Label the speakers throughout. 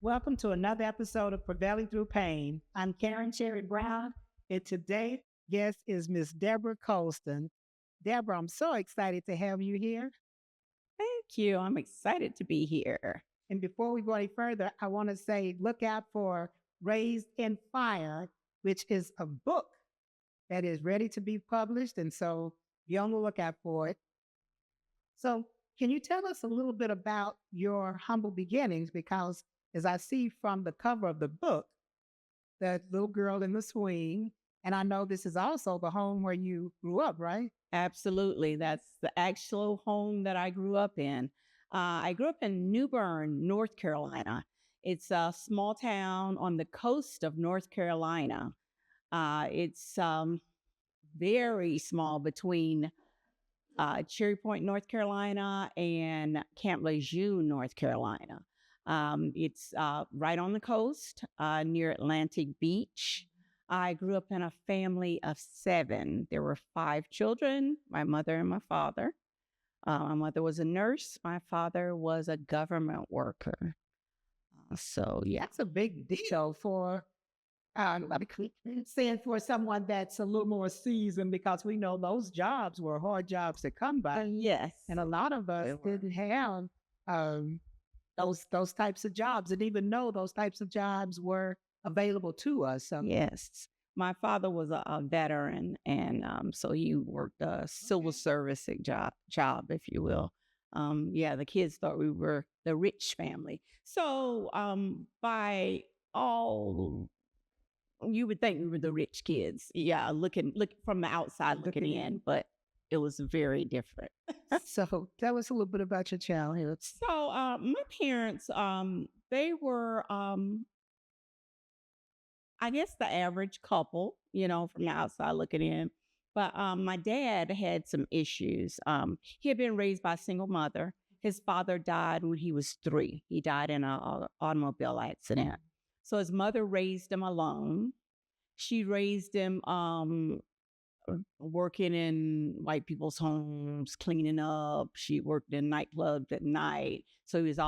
Speaker 1: Welcome to another episode of Prevailing Through Pain. I'm Karen Sherry Brown, and today's guest is Miss Deborah Colston. Deborah, I'm so excited to have you here.
Speaker 2: Thank you. I'm excited to be here.
Speaker 1: And before we go any further, I want to say look out for Raised in Fire, which is a book that is ready to be published. And so be on the lookout for it. So, can you tell us a little bit about your humble beginnings? Because as I see from the cover of the book, the little girl in the swing, and I know this is also the home where you grew up, right?
Speaker 2: Absolutely. That's the actual home that I grew up in. I grew up in New Bern, North Carolina. It's a small town on the coast of North Carolina. It's very small between Cherry Point, North Carolina, and Camp Lejeune, North Carolina. It's right on the coast near Atlantic Beach. I grew up in a family of 7. There were 5 children, my mother and my father. My mother was a nurse. My father was a government worker. So, yeah.
Speaker 1: That's a big deal for saying for someone that's a little more seasoned, because we know those jobs were hard jobs to come by.
Speaker 2: Yes.
Speaker 1: And a lot of us didn't have those types of jobs, and even know those types of jobs were available to us. So
Speaker 2: Yes. My father was a veteran, and so he worked a civil service job, if you will. The kids thought we were the rich family. So by all, you would think we were the rich kids. Yeah, look from the outside looking in, but it was very different.
Speaker 1: so tell us a little bit about your childhood.
Speaker 2: So my parents, they were, I guess, the average couple, from the outside looking in. But my dad had some issues. He had been raised by a single mother. His father died when he was 3. He died in an automobile accident. So his mother raised him alone. She raised him working in white people's homes, cleaning up. She worked in nightclubs at night. So he was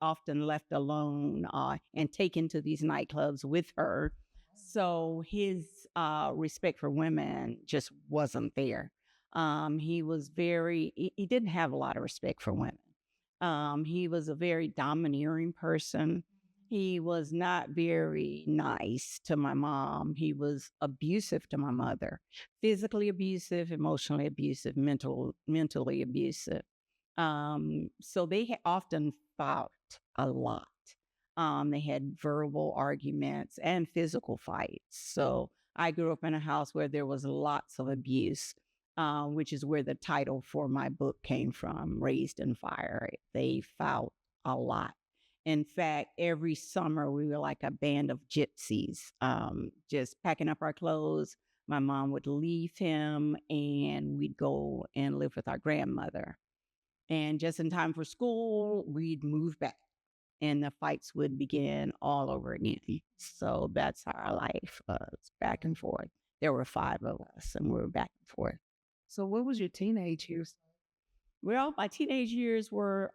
Speaker 2: often left alone and taken to these nightclubs with her. So his respect for women just wasn't there. He didn't have a lot of respect for women. He was a very domineering person. He was not very nice to my mom. He was abusive to my mother, physically abusive, emotionally abusive, mentally abusive. So they often fought a lot. They had verbal arguments and physical fights. So I grew up in a house where there was lots of abuse, which is where the title for my book came from, Raised in Fire. They fought a lot. In fact, every summer we were like a band of gypsies, just packing up our clothes. My mom would leave him and we'd go and live with our grandmother. And just in time for school, we'd move back and the fights would begin all over again. So that's how our life was, back and forth. There were 5 of us and we were back and forth.
Speaker 1: So what was your teenage years?
Speaker 2: Well, my teenage years were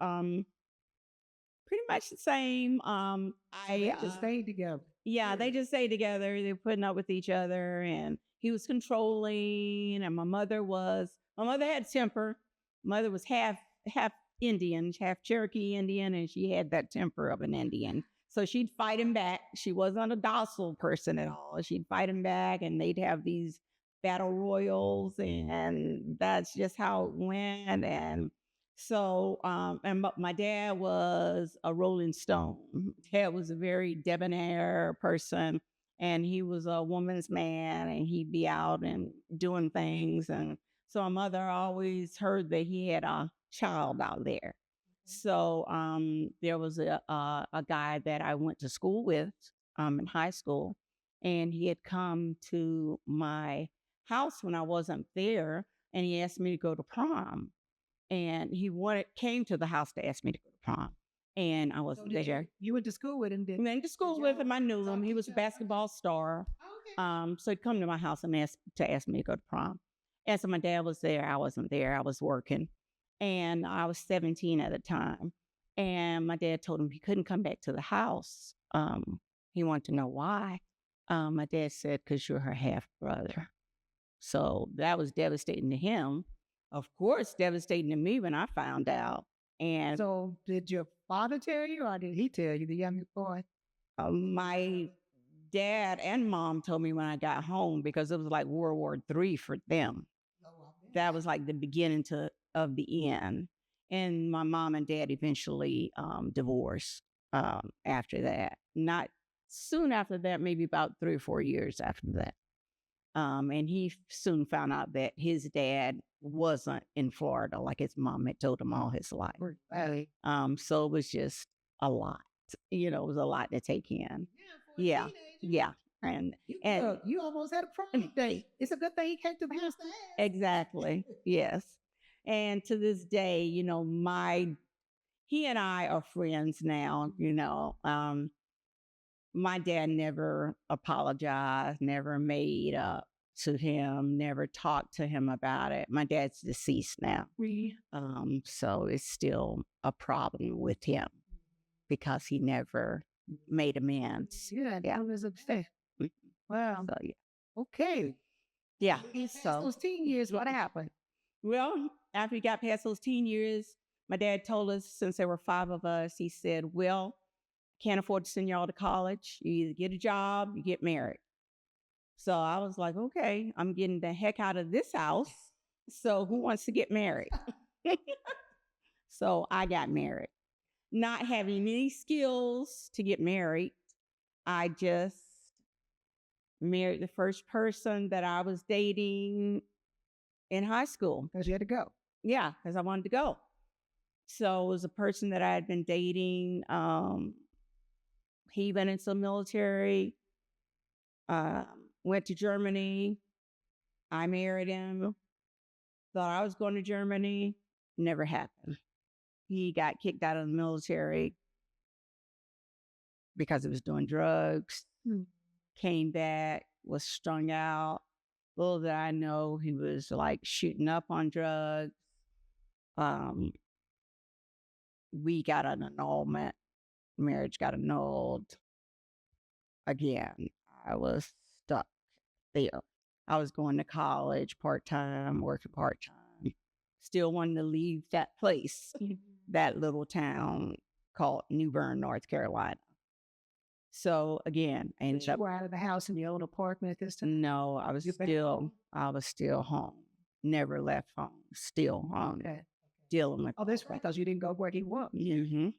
Speaker 2: pretty much the same.
Speaker 1: They just stayed together.
Speaker 2: Yeah, they just stayed together. They were putting up with each other, and he was controlling. And my mother had temper. Mother was half Indian, half Cherokee Indian, and she had that temper of an Indian. So she'd fight him back. She wasn't a docile person at all. She'd fight him back, and they'd have these battle royals, and that's just how it went. And so, my dad was a Rolling Stone. Dad was a very debonair person, and he was a woman's man, and he'd be out and doing things. And so my mother always heard that he had a child out there. So there was a guy that I went to school with in high school, and he had come to my house when I wasn't there, and he asked me to go to prom. And he came to the house to ask me to go to prom. And I wasn't there.
Speaker 1: You went to school with him, didn't you?
Speaker 2: Went to school with him. I knew him. He was a basketball star. So he'd come to my house and ask me to go to prom. And so my dad was there. I wasn't there. I was working. And I was 17 at the time. And my dad told him he couldn't come back to the house. He wanted to know why. My dad said, "Because you're her half brother." So that was devastating to him. Of course, devastating to me when I found out. And
Speaker 1: So did your father tell you, or did he tell you, the youngest boy?
Speaker 2: my dad and mom told me when I got home, because it was like World War III for them. That was like the beginning of the end. And my mom and dad eventually divorced after that. Not soon after that, maybe about 3 or 4 years after that. And he soon found out that his dad wasn't in Florida, like his mom had told him all his life.
Speaker 1: Right.
Speaker 2: So it was just a lot. It was a lot to take in.
Speaker 1: For a
Speaker 2: Yeah,
Speaker 1: teenager.
Speaker 2: yeah. And
Speaker 1: Look, you almost had a prom date. It's a good thing he came to the house to ask.
Speaker 2: exactly, yes. And to this day, he and I are friends now. My dad never apologized, never made up to him, never talked to him about it. My dad's deceased now. So it's still a problem with him because he never made amends.
Speaker 1: Yeah, that was upset.
Speaker 2: Mhm.
Speaker 1: Wow.
Speaker 2: So yeah.
Speaker 1: Okay.
Speaker 2: Yeah.
Speaker 1: So those teen years, what happened?
Speaker 2: Well, after we got past those teen years, my dad told us, since there were 5 of us, he said, "Well, can't afford to send y'all to college. You either get a job, you get married." So I was like, okay, I'm getting the heck out of this house. So who wants to get married? So I got married. Not having any skills to get married, I just married the first person that I was dating in high school.
Speaker 1: Because you had to go.
Speaker 2: Yeah, because I wanted to go. So it was a person that I had been dating. He went into the military, went to Germany. I married him. Thought I was going to Germany. Never happened. He got kicked out of the military because he was doing drugs. Came back, was strung out. Little did I know he was like shooting up on drugs. We got an annulment. Marriage got annulled. Again, I was stuck there. I was going to college part-time, working part-time. Still wanting to leave that place, that little town called New Bern, North Carolina. So again, I ended
Speaker 1: You
Speaker 2: up.
Speaker 1: were out of the house in your own apartment at this time?
Speaker 2: No, I was still home. Never left home. Still home.
Speaker 1: Okay.
Speaker 2: Dealing with.
Speaker 1: Oh, that's right, because you didn't go where he was.
Speaker 2: Mm-hmm.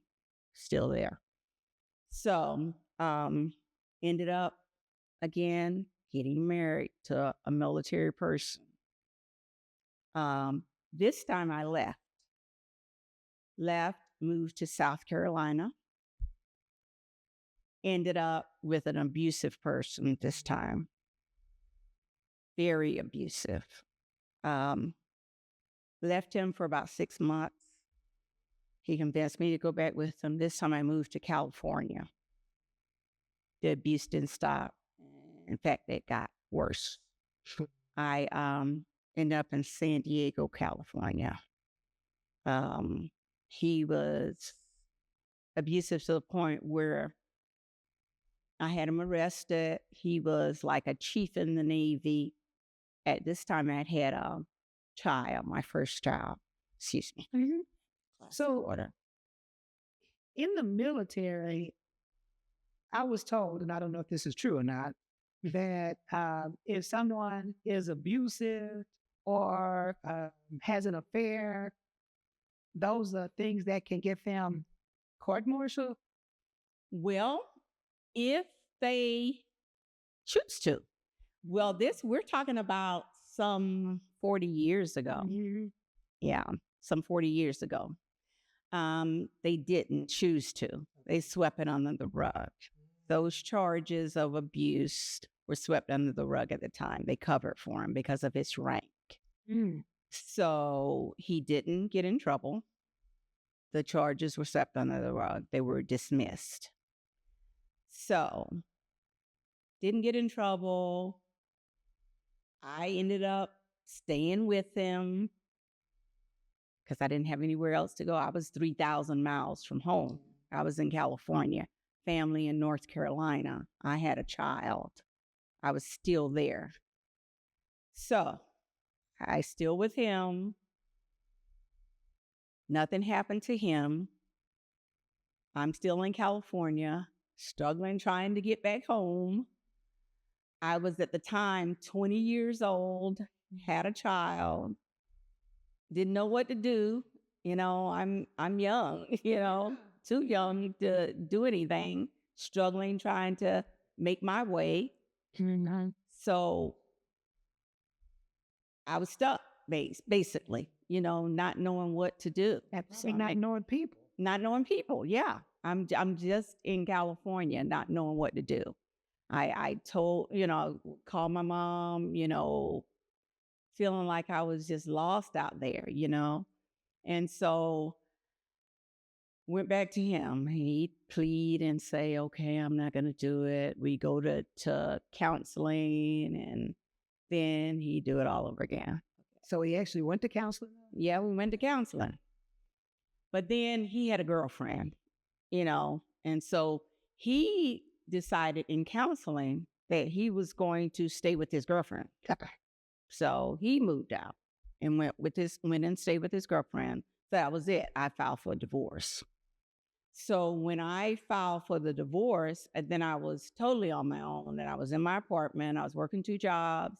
Speaker 2: Still there. So ended up again getting married to a military person. This time I left, moved to South Carolina, ended up with an abusive person this time. Very abusive. Left him for about 6 months. He convinced me to go back with him. This time I moved to California. The abuse didn't stop. In fact, it got worse. I ended up in San Diego, California. He was abusive to the point where I had him arrested. He was like a chief in the Navy. At this time, I'd had a child, my first child. Excuse me.
Speaker 1: Mhm. So
Speaker 2: Water.
Speaker 1: in the military, I was told, and I don't know if this is true or not, that if someone is abusive or has an affair, those are things that can get them court-martialed.
Speaker 2: Well, if they choose to. Well, we're talking about some 40 years ago. Yeah, some 40 years ago. They didn't choose to. They swept it under the rug. Those charges of abuse were swept under the rug at the time. They covered for him because of his rank. So he didn't get in trouble. The charges were swept under the rug. They were dismissed. So didn't get in trouble. I ended up staying with him because I didn't have anywhere else to go. I was 3,000 miles from home. I was in California, family in North Carolina. I had a child. I was still there. So I still with him. Nothing happened to him. I'm still in California, struggling, trying to get back home. I was at the time 20 years old, had a child, didn't know what to do. I'm young, too young to do anything, struggling, trying to make my way.
Speaker 1: Mm-hmm.
Speaker 2: So I was stuck, basically, not knowing what to do.
Speaker 1: Absolutely not knowing people.
Speaker 2: Not knowing people, yeah. I'm just in California, not knowing what to do. I told, called my mom, feeling like I was just lost out there, And so went back to him. He'd plead and say, okay, I'm not going to do it. We go to counseling, and then he'd do it all over again.
Speaker 1: So he actually went to counseling?
Speaker 2: Yeah, we went to counseling. But then he had a girlfriend, and so he decided in counseling that he was going to stay with his girlfriend. So he moved out and went and stayed with his girlfriend. So that was it. I filed for divorce. So when I filed for the divorce, and then I was totally on my own, and I was in my apartment. I was working 2 jobs.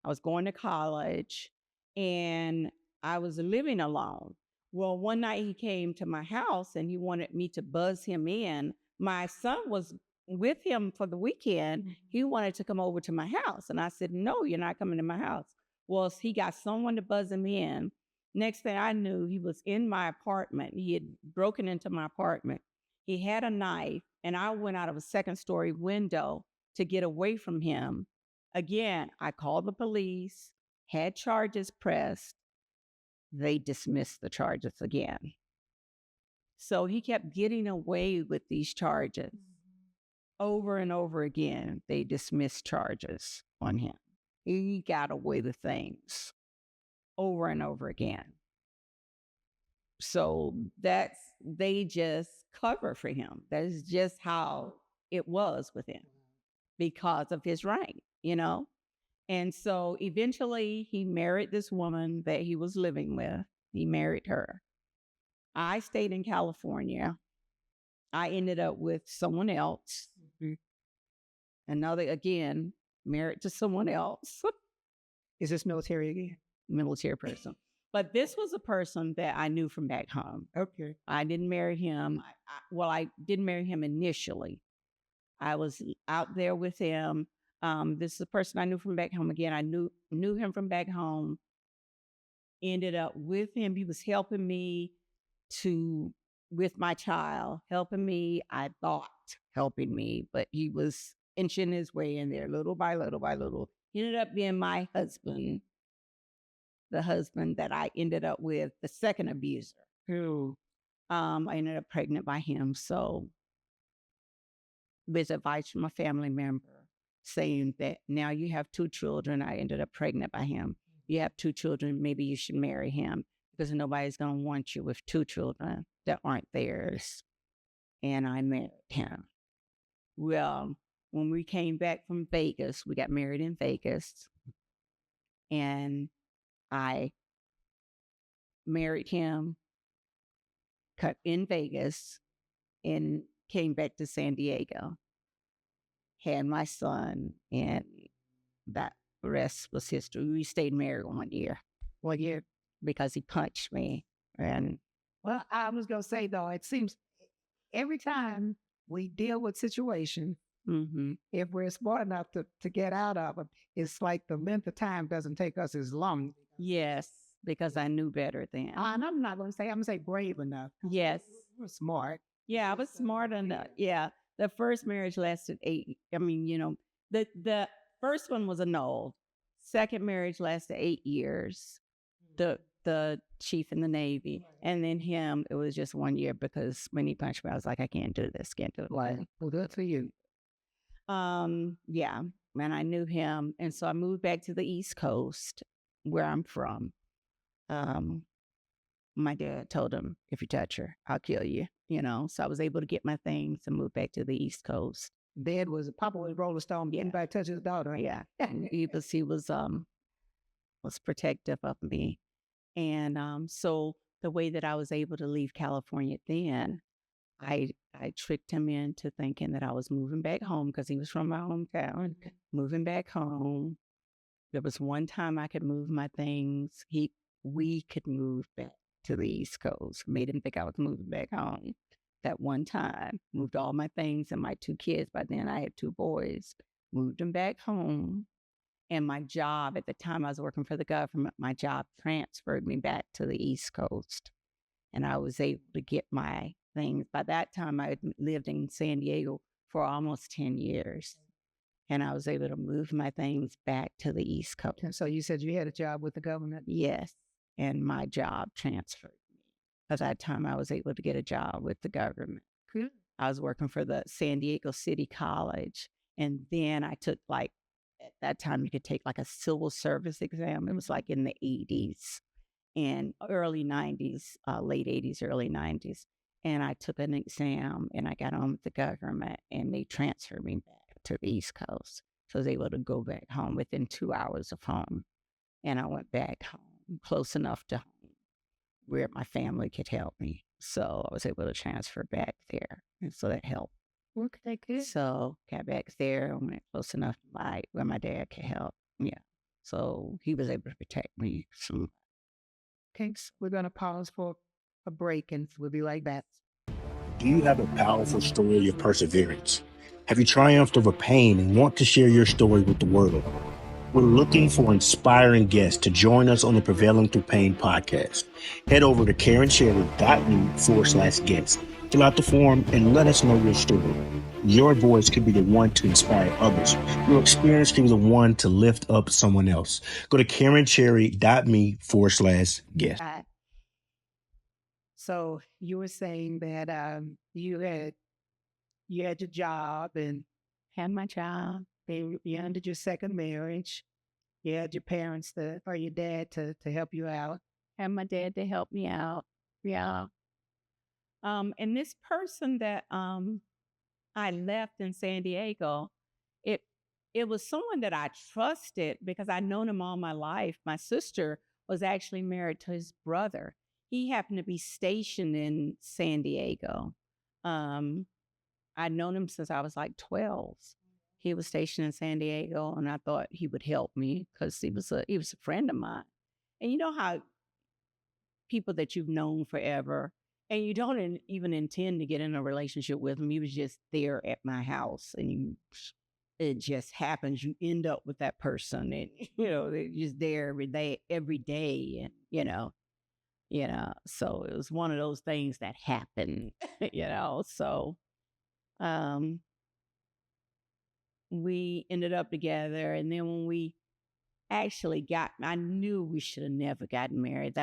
Speaker 2: I was going to college, and I was living alone. Well, one night he came to my house and he wanted me to buzz him in. My son was with him for the weekend. He wanted to come over to my house. And I said, no, you're not coming to my house. Well, he got someone to buzz him in. Next thing I knew, he was in my apartment. He had broken into my apartment. He had a knife, and I went out of a 2nd-story window to get away from him. Again, I called the police, had charges pressed. They dismissed the charges again. So he kept getting away with these charges. Over and over again, they dismissed charges on him. He got away with things over and over again. So they just cover for him. That is just how it was with him because of his rank, And so eventually he married this woman that he was living with. He married her. I stayed in California. I ended up with someone else. Another, again, married to someone else.
Speaker 1: Is this military again?
Speaker 2: Military person. But this was a person that I knew from back home.
Speaker 1: Okay.
Speaker 2: I didn't marry him. I didn't marry him initially. I was out there with him. This is a person I knew from back home. Again, I knew him from back home. Ended up with him. He was helping me with my child, helping me. I thought helping me, but he was inching his way in there little by little by little. He ended up being my husband, the husband that I ended up with, the second abuser.
Speaker 1: Who?
Speaker 2: I ended up pregnant by him. So with advice from a family member saying that now you have 2 children. I ended up pregnant by him. You have 2 children. Maybe you should marry him because nobody's going to want you with 2 children that aren't theirs. And I married him. Well, when we came back from Vegas, we got married in Vegas. And I married him, cut in Vegas, and came back to San Diego. Had my son, and that rest was history. We stayed married 1 year.
Speaker 1: 1 year?
Speaker 2: Because he punched me. And
Speaker 1: well, I was going to say, though, it seems every time we deal with situations, if we're smart enough to get out of it, it's like the length of time doesn't take us as long.
Speaker 2: Yes, because I knew better then.
Speaker 1: And I'm not going to say, I'm going to say brave enough.
Speaker 2: Yes.
Speaker 1: We're smart.
Speaker 2: Yeah, I was smart enough. Yeah. The first marriage lasted 8. The first one was annulled. Second marriage lasted 8 years. The chief in the Navy. And then him, it was just 1 year because when he punched me, I was like, I can't do this, can't do it.
Speaker 1: Well, good for you.
Speaker 2: Yeah. And I knew him. And so I moved back to the East Coast where I'm from. my dad told him, if you touch her, I'll kill you, So I was able to get my things and move back to the East Coast.
Speaker 1: Papa was Rolling Stone.
Speaker 2: Yeah.
Speaker 1: Anybody touch his daughter? Right?
Speaker 2: Yeah. He was protective of me. And so the way that I was able to leave California then, I tricked him into thinking that I was moving back home because he was from my hometown, moving back home. There was one time I could move my things. We could move back to the East Coast. Made him think I was moving back home. That one time, moved all my things and my 2 kids. By then I had 2 boys. Moved them back home. And my job at the time, I was working for the government. My job transferred me back to the East Coast. And I was able to get my things. By that time, I had lived in San Diego for almost 10 years. And I was able to move my things back to the East Coast.
Speaker 1: And so you said you had a job with the government?
Speaker 2: Yes. And my job transferred me. At that time, I was able to get a job with the government.
Speaker 1: Good.
Speaker 2: I was working for the San Diego City College. And then I took at that time, you could take a civil service exam. It was in the 80s and early 90s, late 80s, early 90s. And I took an exam and I got on with the government and they transferred me back to the East Coast. So I was able to go back home within 2 hours of home. And I went back home close enough to home where my family could help me. So I was able to transfer back there. And so that helped.
Speaker 1: Okay, good.
Speaker 2: So got back there and went close enough to where my dad could help. Yeah. So he was able to protect me. So,
Speaker 1: okay, we're going to pause for a break and we'll be right back.
Speaker 3: Do you have a powerful story of perseverance? Have you triumphed over pain and want to share your story with the world? We're looking for inspiring guests to join us on the Prevailing Through Pain podcast. Head over to KarenSherry.me/guest. Fill out the form and let us know your story. Your voice could be the one to inspire others. Your experience can be the one to lift up someone else. Go to KarenSherry.me/guest.
Speaker 1: So you were saying that you had your job and
Speaker 2: had my job.
Speaker 1: you ended your second marriage. You had your parents or your dad to help you out.
Speaker 2: Had my dad to help me out. Yeah. And this person that I left in San Diego, it was someone that I trusted because I'd known him all my life. My sister was actually married to his brother. He happened to be stationed in San Diego. I'd known him since I was 12. He was stationed in San Diego, and I thought he would help me because he was a friend of mine. And you know how people that you've known forever, and you don't even intend to get in a relationship with him. He was just there at my house, and it just happens. You end up with that person, and they're just there every day, and So it was one of those things that happened, So, we ended up together, and then when we actually I knew we should have never gotten married.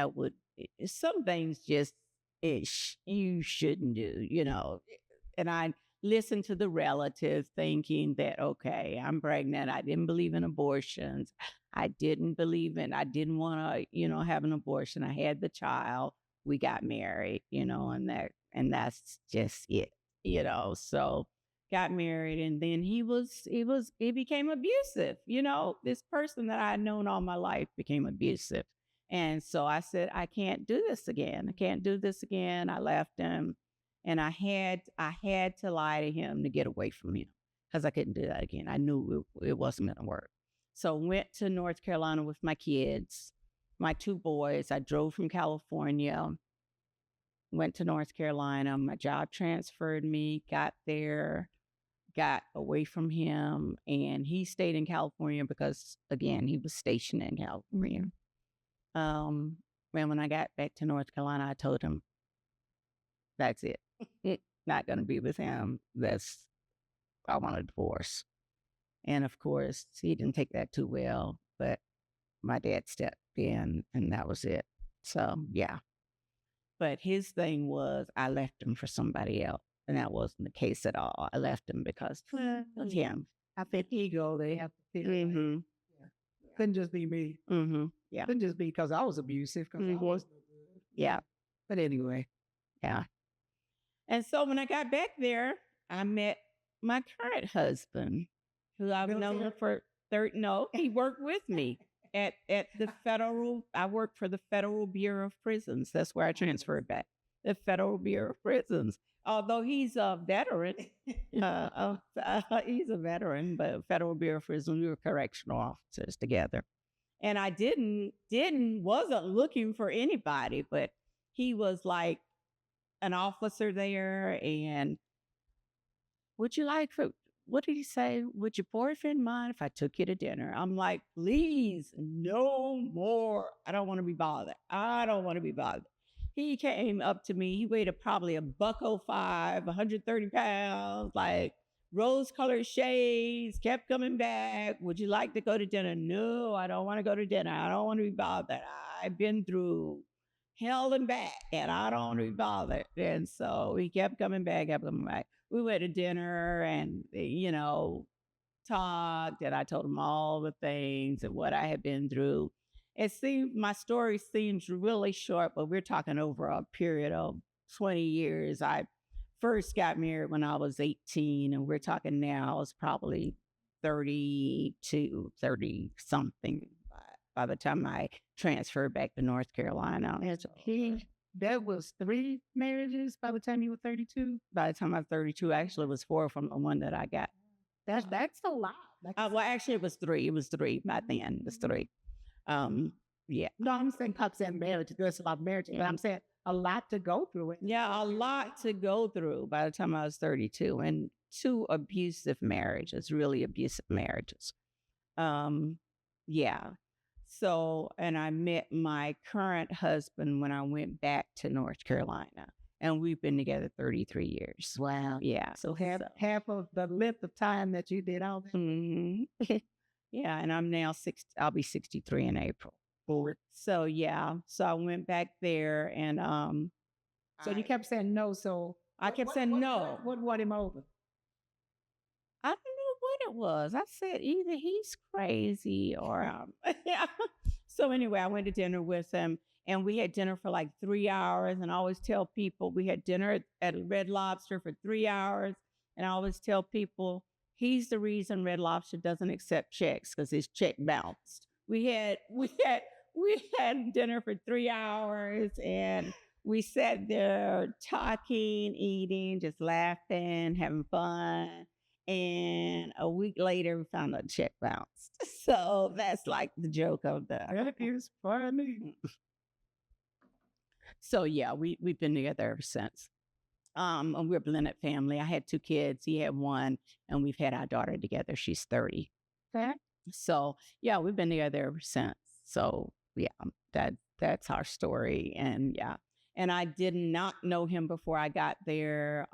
Speaker 2: Some things just you shouldn't do, And I listened to the relatives thinking that, okay, I'm pregnant. I didn't believe in abortions. I didn't want to, have an abortion. I had the child. We got married, and that's just it, So got married, and then he became abusive. This person that I had known all my life became abusive. And so I said, I can't do this again. I can't do this again. I left him, and I had to lie to him to get away from him because I couldn't do that again. I knew it wasn't going to work. So went to North Carolina with my kids, my 2 boys. I drove from California, went to North Carolina. My job transferred me, got there, got away from him, and he stayed in California because, again, he was stationed in California. And when I got back to North Carolina, I told him, that's it. Not going to be with him. I want a divorce. And of course, he didn't take that too well, but my dad stepped in, and that was it. So, yeah. But his thing was, I left him for somebody else. And that wasn't the case at all. I left him because of him.
Speaker 1: I think ego, they have to feel
Speaker 2: Mm-hmm.
Speaker 1: couldn't just be me.
Speaker 2: Mm-hmm. Yeah.
Speaker 1: Couldn't just be because I was abusive. 'Cause I was no good.
Speaker 2: Yeah. But anyway, yeah. And so when I got back there, I met my current husband, who I've known for no, he worked with me at the I worked for the Federal Bureau of Prisons. That's where I transferred back. The Federal Bureau of Prisons. Although he's a veteran, he's a veteran, but Federal Bureau of Prisons, we were correctional officers together. And I wasn't looking for anybody, but he was like an officer there. And what did he say? Would your boyfriend mind if I took you to dinner? I'm like, please, no more. I don't want to be bothered. He came up to me. He weighed probably $105, 130 pounds, like rose-colored shades, kept coming back. Would you like to go to dinner? No, I don't want to go to dinner. I don't want to be bothered. I've been through hell and back, and I don't want to be bothered. And so he kept coming back. We went to dinner and, talked, and I told him all the things and what I had been through. My story seems really short, but we're talking over a period of 20 years. I first got married when I was 18, and we're talking now, it's probably 32, 30 something by the time I transferred back to North Carolina.
Speaker 1: That was 3 marriages by the time you were 32?
Speaker 2: By the time I was 32, actually it was 4 from the one that I got.
Speaker 1: That's a lot.
Speaker 2: Well, actually it was 3. It was 3 by then. It was 3. Yeah.
Speaker 1: No, I'm saying Pop said marriage. There's a lot of marriages, but I'm saying a lot to go through.
Speaker 2: Yeah, a lot to go through by the time I was 32, and 2 abusive marriages, really abusive marriages. Yeah. So, and I met my current husband when I went back to North Carolina, and we've been together 33 years.
Speaker 1: Wow.
Speaker 2: Yeah.
Speaker 1: So half of the length of time that you did all that.
Speaker 2: Mm-hmm. Yeah, and I'm now I'll be 63 in April. So yeah, so I went back there, and
Speaker 1: so you kept saying no. So
Speaker 2: I kept saying no.
Speaker 1: What won him over?
Speaker 2: I don't know what it was. I said either he's crazy or yeah. So anyway, I went to dinner with him, and we had dinner for like 3 hours. And I always tell people we had dinner at Red Lobster for 3 hours, and I always tell people he's the reason Red Lobster doesn't accept checks, because his check bounced. We had dinner for 3 hours, and we sat there talking, eating, just laughing, having fun. And a week later, we found a check bounced. So that's like the joke of the.
Speaker 1: That is funny.
Speaker 2: So yeah, we've been together ever since. And we're a blended family. I had 2 kids. He had 1, and we've had our daughter together. She's 30.
Speaker 1: Okay.
Speaker 2: So yeah, we've been together ever since. So yeah, that's our story. And yeah, and I did not know him before I got there.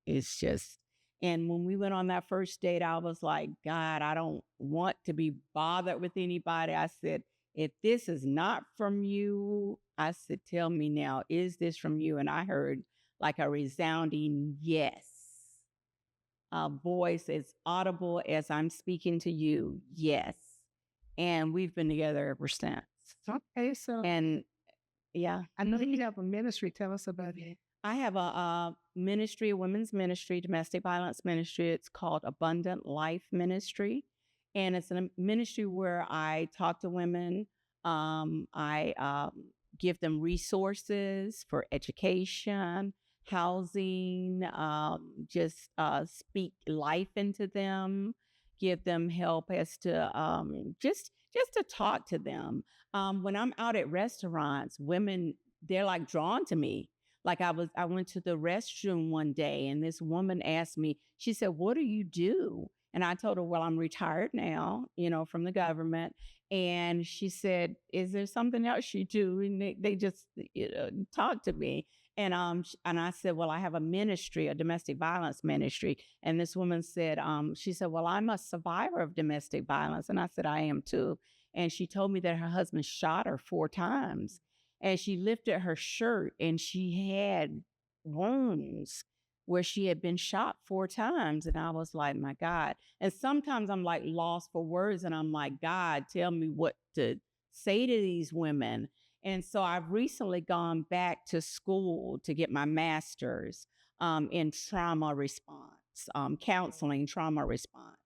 Speaker 2: It's just, and when we went on that first date, I was like, God, I don't want to be bothered with anybody. I said, if this is not from you, I said, tell me now, is this from you? And I heard like a resounding yes. A voice as audible as I'm speaking to you. Yes. And we've been together ever since.
Speaker 1: Okay. So,
Speaker 2: and yeah,
Speaker 1: I know you have a ministry. Tell us about it.
Speaker 2: I have a ministry, a women's ministry, domestic violence ministry. It's called Abundant Life Ministry. And it's a ministry where I talk to women. I give them resources for education, housing, just speak life into them, give them help as to just to talk to them. When I'm out at restaurants, women, they're like drawn to me. Like I went to the restroom one day, and this woman asked me, she said, what do you do? And I told her, well, I'm retired now, from the government. And she said, is there something else you do? And they just talked to me. And I said, well, I have a ministry, a domestic violence ministry. And this woman said, she said, well, I'm a survivor of domestic violence. And I said, I am too. And she told me that her husband shot her 4 times. And she lifted her shirt, and she had wounds where she had been shot 4 times. And I was like, my God. And sometimes I'm like lost for words, and I'm like, God, tell me what to say to these women. And so I've recently gone back to school to get my master's in trauma response, counseling trauma response.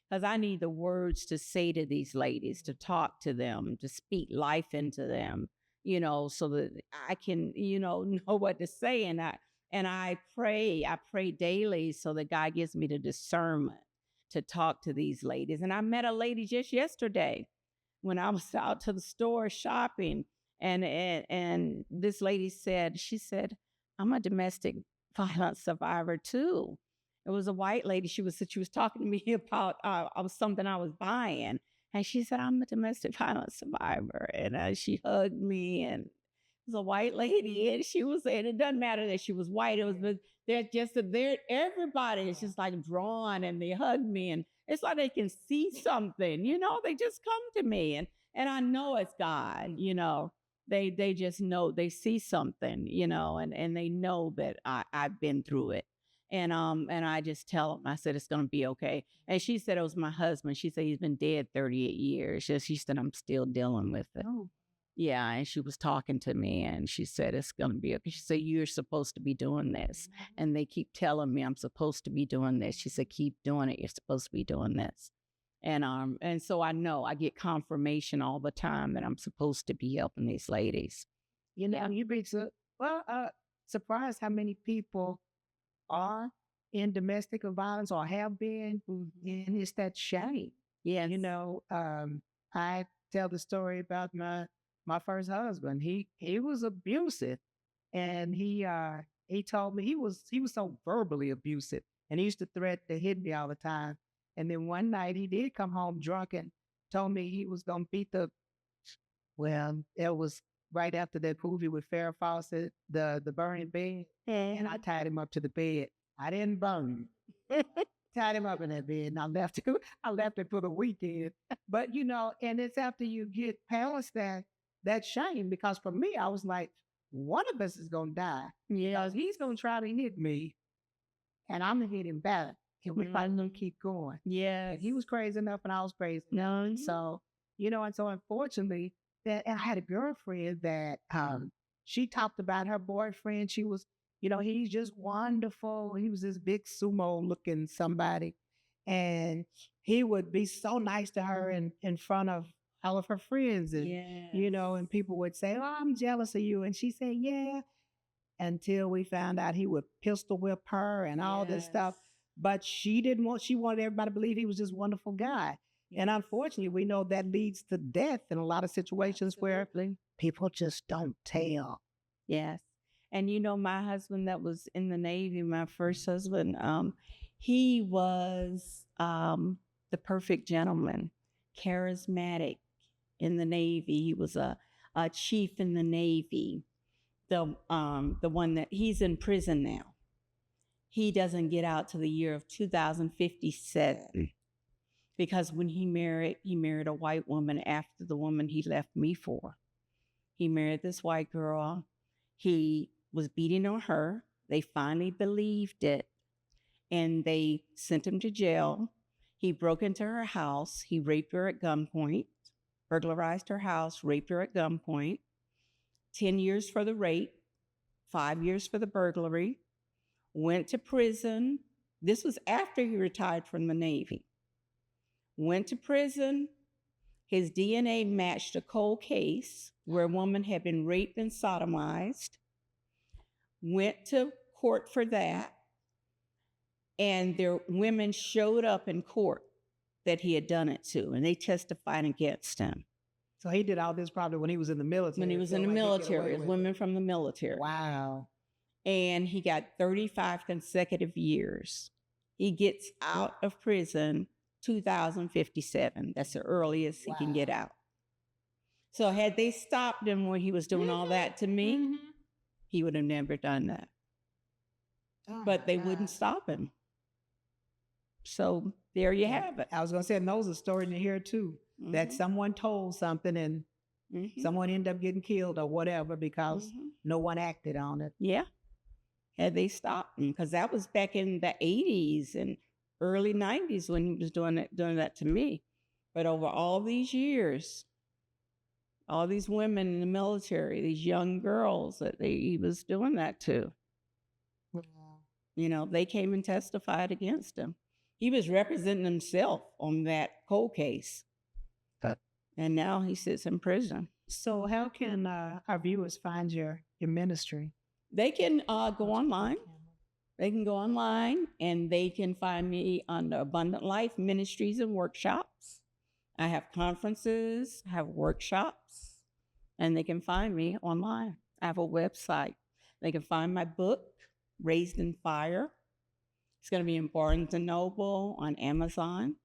Speaker 2: Because I need the words to say to these ladies, to talk to them, to speak life into them, so that I can, know what to say. And I pray daily so that God gives me the discernment to talk to these ladies. And I met a lady just yesterday when I was out to the store shopping, and this lady she said, I'm a domestic violence survivor too. It was a white lady. She was talking to me about something I was buying. And she said, I'm a domestic violence survivor. And she hugged me, and it was a white lady. And she was saying, it doesn't matter that she was white. It was, but everybody is just like drawn, and they hug me. And it's like they can see something, they just come to me. And I know it's God, they just know, they see something, and they know that I've been through it. And I just tell them, I said, it's going to be okay. And she said, it was my husband. She said, he's been dead 38 years. She said, I'm still dealing with it.
Speaker 1: Oh.
Speaker 2: Yeah. And she was talking to me, and she said, it's going to be okay. She said, you're supposed to be doing this. And they keep telling me I'm supposed to be doing this. She said, keep doing it. You're supposed to be doing this. And so I know I get confirmation all the time that I'm supposed to be helping these ladies.
Speaker 1: You'd be surprised how many people are in domestic violence or have been, and it's that shame.
Speaker 2: Yes.
Speaker 1: I tell the story about my first husband. He was abusive, and he told me he was so verbally abusive, and he used to threaten to hit me all the time. And then one night he did come home drunk and told me he was gonna beat it was right after that movie with Farrah Fawcett, the burning bed. And I tied him up to the bed. I didn't burn him. Tied him up in that bed, and I left it for the weekend. But and it's after you get past that shame, because for me, I was like, one of us is gonna die.
Speaker 2: Yeah.
Speaker 1: He's gonna try to hit me, and I'm gonna hit him back. And we're gonna keep going.
Speaker 2: Yeah.
Speaker 1: He was crazy enough, and I was crazy enough.
Speaker 2: No.
Speaker 1: So, and so unfortunately, and I had a girlfriend that she talked about her boyfriend. She was, he's just wonderful. He was this big sumo looking somebody. And he would be so nice to her in front of all of her friends. And, and people would say, oh, I'm jealous of you. And she said, yeah. Until we found out he would pistol whip her and all this stuff. But she wanted everybody to believe he was just a wonderful guy. Yes. And unfortunately, we know that leads to death in a lot of situations. Absolutely. Where people just don't tell.
Speaker 2: Yes. And my husband that was in the Navy, my first husband, he was the perfect gentleman, charismatic in the Navy. He was a chief in the Navy. The one that he's in prison now. He doesn't get out to the year of 2057 because when he married a white woman after the woman he left me for. He married this white girl. He was beating on her. They finally believed it, and they sent him to jail. He broke into her house. He raped her at gunpoint, burglarized her house, raped her at gunpoint. 10 years for the rape, 5 years for the burglary. Went to prison. This was after he retired from the Navy. Went to prison. His DNA matched a cold case where a woman had been raped and sodomized. Went to court for that. And their women showed up in court that he had done it to, and they testified against him.
Speaker 1: So he did all this probably when he was in the military.
Speaker 2: When he was in the military, it was women from the military.
Speaker 1: Wow.
Speaker 2: And he got 35 consecutive years. He gets out of prison 2057. That's the earliest he can get out. So had they stopped him when he was doing all that to me, he would have never done that. Oh, but they wouldn't stop him. So there you have it.
Speaker 1: I was going to say, and those are stories in here too, that someone told something and someone ended up getting killed or whatever because no one acted on it.
Speaker 2: Yeah. Had they stopped him, because that was back in the 80s and early 90s when he was doing that to me. But over all these years, All these women in the military, these young girls that he was doing that to. You know, they came and testified against him. He was representing himself on that cold case. And now he sits in prison.
Speaker 1: So how can our viewers find your ministry?
Speaker 2: They can go online. They can go online and they can find me under Abundant Life Ministries and Workshops. I have conferences, I have workshops, and they can find me online. I have a website. They can find my book, Raised in Fire. It's going to be in Barnes & Noble, on Amazon,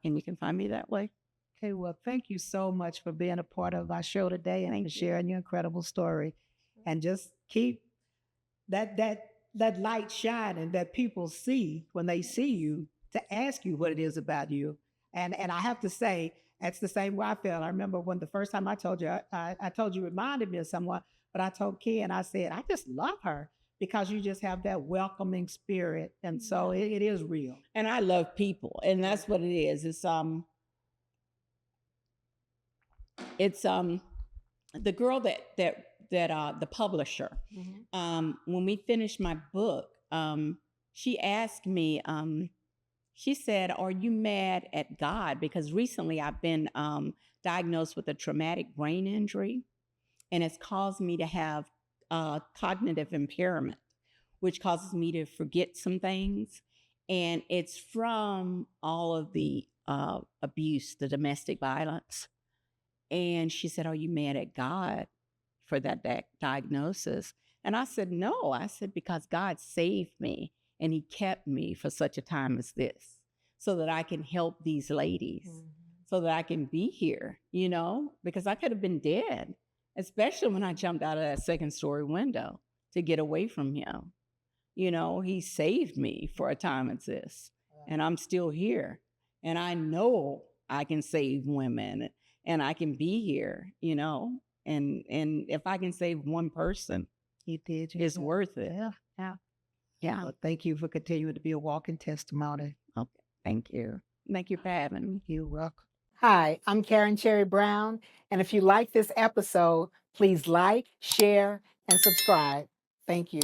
Speaker 2: and you can find me that way.
Speaker 1: Okay, well, thank you so much for being a part of our show today and for sharing your incredible story. And just keep that light shining that people see when they see you, to ask you what it is about you. And I have to say, that's the same way I felt. I remember when the first time I told you, I told you reminded me of someone, but I told Ken, I said, I just love her because you just have that welcoming spirit. And so it is real.
Speaker 2: And I love people, and that's what it is. It's the girl that the publisher, when we finished my book, she asked me, she said, are you mad at God? Because recently I've been diagnosed with a traumatic brain injury, and it's caused me to have cognitive impairment, which causes me to forget some things. And it's from all of the abuse, the domestic violence. And she said, are you mad at God for that diagnosis? And I said, no. I said, because God saved me and he kept me for such a time as this so that I can help these ladies, so that I can be here, you know, because I could have been dead, especially when I jumped out of that second-story window to get away from him. You know, he saved me for a time as this, and I'm still here. And I know I can save women, and I can be here, you know, and if I can save one person, it's worth it. Yeah.
Speaker 1: Well, thank you for continuing to be a walking testimony.
Speaker 2: Okay. Thank you. Thank you for having me.
Speaker 1: You're welcome. Hi, I'm Karen Cherry Brown, and if you like this episode, please like, share, and subscribe. Thank you.